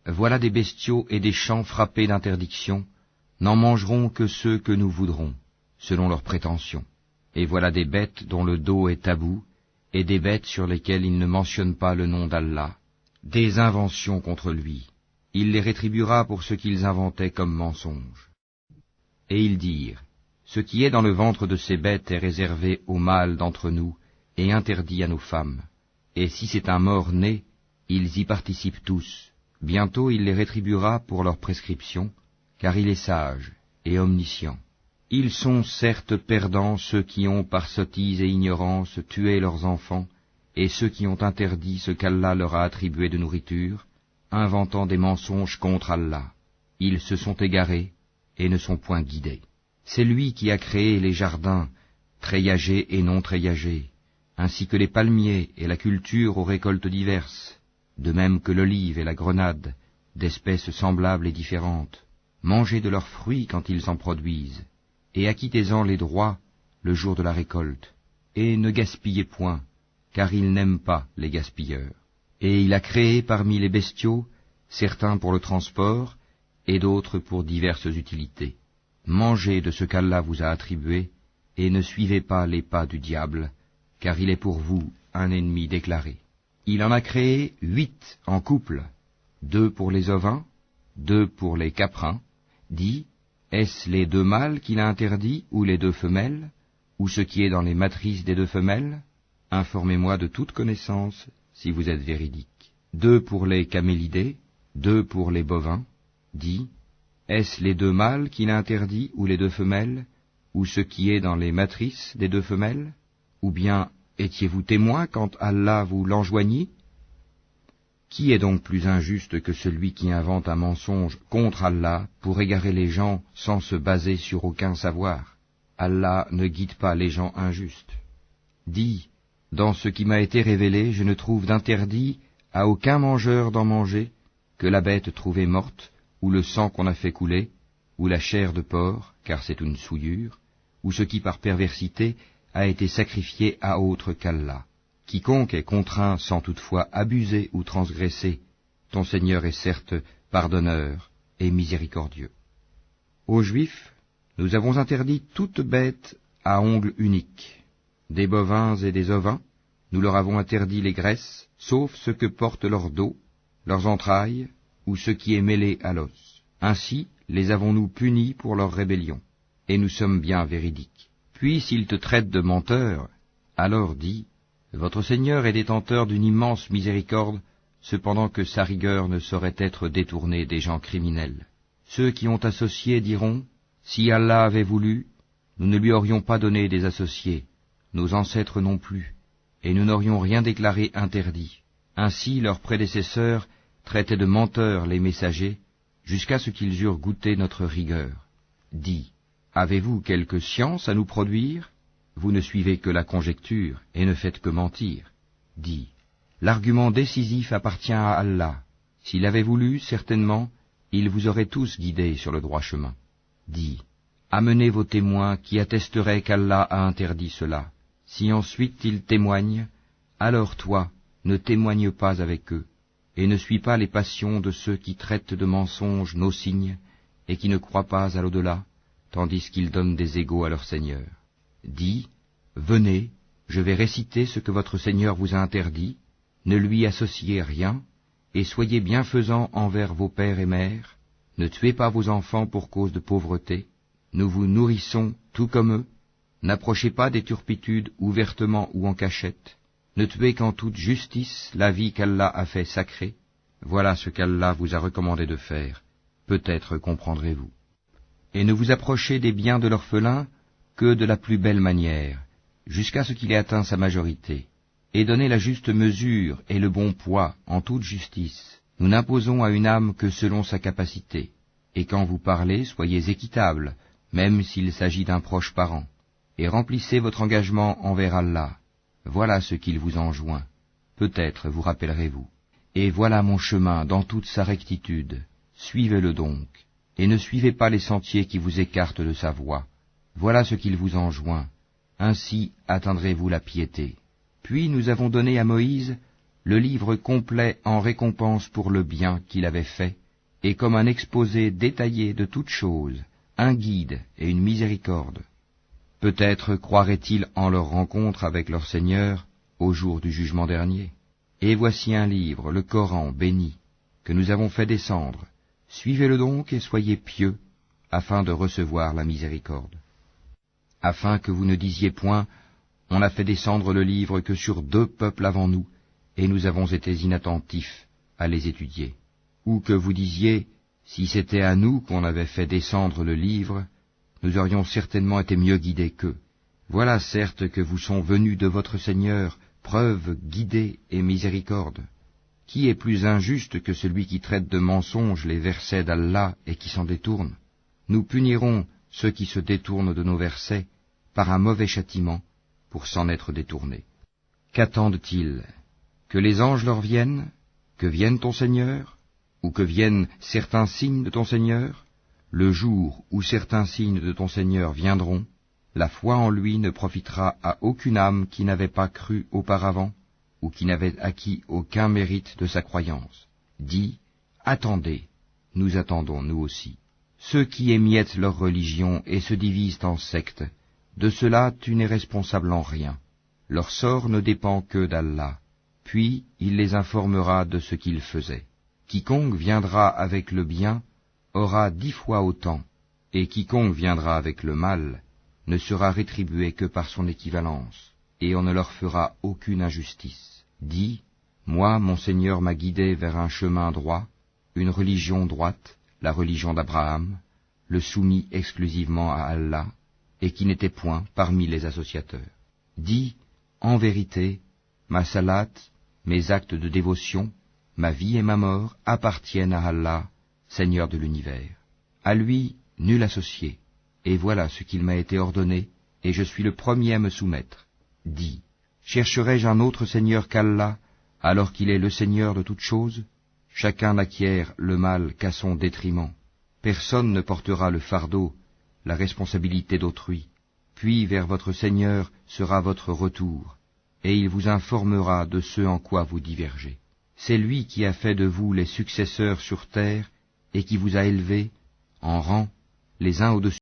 Voilà des bestiaux et des champs frappés d'interdiction, n'en mangeront que ceux que nous voudrons, selon leurs prétentions. Et voilà des bêtes dont le dos est tabou, et des bêtes sur lesquelles il ne mentionne pas le nom d'Allah, des inventions contre lui. Il les rétribuera pour ce qu'ils inventaient comme mensonges. Et ils dirent, ce qui est dans le ventre de ces bêtes est réservé aux mâles d'entre nous, et interdit à nos femmes. Et si c'est un mort-né, ils y participent tous. Bientôt il les rétribuera pour leur prescription, car il est sage et omniscient. Ils sont certes perdants ceux qui ont par sottise et ignorance tué leurs enfants, et ceux qui ont interdit ce qu'Allah leur a attribué de nourriture, inventant des mensonges contre Allah. Ils se sont égarés et ne sont point guidés. C'est lui qui a créé les jardins, treillagés et non treillagés, ainsi que les palmiers et la culture aux récoltes diverses, de même que l'olive et la grenade, d'espèces semblables et différentes. Mangez de leurs fruits quand ils en produisent, et acquittez-en les droits le jour de la récolte, et ne gaspillez point, car il n'aime pas les gaspilleurs. Et il a créé parmi les bestiaux certains pour le transport, et d'autres pour diverses utilités. Mangez de ce qu'Allah vous a attribué, et ne suivez pas les pas du diable, car il est pour vous un ennemi déclaré. Il en a créé 8 en couple, 2 pour les ovins, 2 pour les caprins. Dit, est-ce les 2 mâles qu'il a interdits, ou les 2 femelles, ou ce qui est dans les matrices des 2 femelles? Informez-moi de toute connaissance, si vous êtes véridique. 2 pour les camélidés, 2 pour les bovins. Dit, est-ce les 2 mâles qu'il a interdits, ou les 2 femelles, ou ce qui est dans les matrices des 2 femelles? Ou bien étiez-vous témoin quand Allah vous l'enjoignit? Qui est donc plus injuste que celui qui invente un mensonge contre Allah pour égarer les gens sans se baser sur aucun savoir? Allah ne guide pas les gens injustes. Dis, dans ce qui m'a été révélé, je ne trouve d'interdit à aucun mangeur d'en manger que la bête trouvée morte, ou le sang qu'on a fait couler, ou la chair de porc, car c'est une souillure, ou ce qui par perversité a été sacrifié à autre qu'Allah. Quiconque est contraint sans toutefois abuser ou transgresser, ton Seigneur est certes pardonneur et miséricordieux. Aux Juifs, nous avons interdit toute bête à ongles uniques. Des bovins et des ovins, nous leur avons interdit les graisses, sauf ce que portent leur dos, leurs entrailles, ou ce qui est mêlé à l'os. Ainsi les avons-nous punis pour leur rébellion, et nous sommes bien véridiques. Puis s'ils te traitent de menteur, alors dis, votre Seigneur est détenteur d'une immense miséricorde, cependant que sa rigueur ne saurait être détournée des gens criminels. Ceux qui ont associé diront, si Allah avait voulu, nous ne lui aurions pas donné des associés, nos ancêtres non plus, et nous n'aurions rien déclaré interdit. Ainsi leurs prédécesseurs traitaient de menteurs les messagers, jusqu'à ce qu'ils eurent goûté notre rigueur. Dis, avez-vous quelque science à nous produire? Vous ne suivez que la conjecture, et ne faites que mentir. Dis, l'argument décisif appartient à Allah. S'il avait voulu, certainement, il vous aurait tous guidés sur le droit chemin. Dis, amenez vos témoins qui attesteraient qu'Allah a interdit cela. Si ensuite ils témoignent, alors toi, ne témoigne pas avec eux, et ne suis pas les passions de ceux qui traitent de mensonges nos signes, et qui ne croient pas à l'au-delà, tandis qu'ils donnent des égaux à leur Seigneur. Dis, venez, je vais réciter ce que votre Seigneur vous a interdit, ne lui associez rien, et soyez bienfaisants envers vos pères et mères, ne tuez pas vos enfants pour cause de pauvreté, nous vous nourrissons tout comme eux, n'approchez pas des turpitudes ouvertement ou en cachette, ne tuez qu'en toute justice la vie qu'Allah a fait sacrée, voilà ce qu'Allah vous a recommandé de faire, peut-être comprendrez-vous. Et ne vous approchez des biens de l'orphelin que de la plus belle manière, jusqu'à ce qu'il ait atteint sa majorité, et donnez la juste mesure et le bon poids en toute justice. Nous n'imposons à une âme que selon sa capacité, et quand vous parlez, soyez équitable, même s'il s'agit d'un proche parent, et remplissez votre engagement envers Allah. Voilà ce qu'il vous enjoint, peut-être vous rappellerez-vous. Et voilà mon chemin dans toute sa rectitude, suivez-le donc, et ne suivez pas les sentiers qui vous écartent de sa voie. Voilà ce qu'il vous enjoint, ainsi atteindrez-vous la piété. Puis nous avons donné à Moïse le livre complet en récompense pour le bien qu'il avait fait, et comme un exposé détaillé de toutes choses, un guide et une miséricorde. Peut-être croiraient-ils en leur rencontre avec leur Seigneur au jour du jugement dernier. Et voici un livre, le Coran béni, que nous avons fait descendre. Suivez-le donc et soyez pieux, afin de recevoir la miséricorde. Afin que vous ne disiez point, on a fait descendre le livre que sur 2 peuples avant nous, et nous avons été inattentifs à les étudier. Ou que vous disiez, si c'était à nous qu'on avait fait descendre le livre, nous aurions certainement été mieux guidés qu'eux. Voilà certes que vous sont venus de votre Seigneur preuve, guidée et miséricorde. Qui est plus injuste que celui qui traite de mensonges les versets d'Allah et qui s'en détourne? Nous punirons ceux qui se détournent de nos versets par un mauvais châtiment pour s'en être détournés. Qu'attendent-ils? Que les anges leur viennent? Que vienne ton Seigneur? Ou que viennent certains signes de ton Seigneur? Le jour où certains signes de ton Seigneur viendront, la foi en lui ne profitera à aucune âme qui n'avait pas cru auparavant, ou qui n'avait acquis aucun mérite de sa croyance. Dis, attendez, nous attendons nous aussi. Ceux qui émiettent leur religion et se divisent en sectes, de cela tu n'es responsable en rien. Leur sort ne dépend que d'Allah, puis il les informera de ce qu'ils faisaient. Quiconque viendra avec le bien aura 10 fois autant, et quiconque viendra avec le mal ne sera rétribué que par son équivalence, et on ne leur fera aucune injustice. Dis, moi, mon Seigneur m'a guidé vers un chemin droit, une religion droite, la religion d'Abraham, le soumis exclusivement à Allah, et qui n'était point parmi les associateurs. Dis, en vérité, ma salat, mes actes de dévotion, ma vie et ma mort appartiennent à Allah, Seigneur de l'univers. À lui, nul associé, et voilà ce qu'il m'a été ordonné, et je suis le premier à me soumettre. Dis, chercherai-je un autre Seigneur qu'Allah, alors qu'il est le Seigneur de toutes choses? Chacun n'acquiert le mal qu'à son détriment. Personne ne portera le fardeau, la responsabilité d'autrui. Puis vers votre Seigneur sera votre retour, et il vous informera de ce en quoi vous divergez. C'est lui qui a fait de vous les successeurs sur terre, et qui vous a élevés, en rang, les uns au-dessus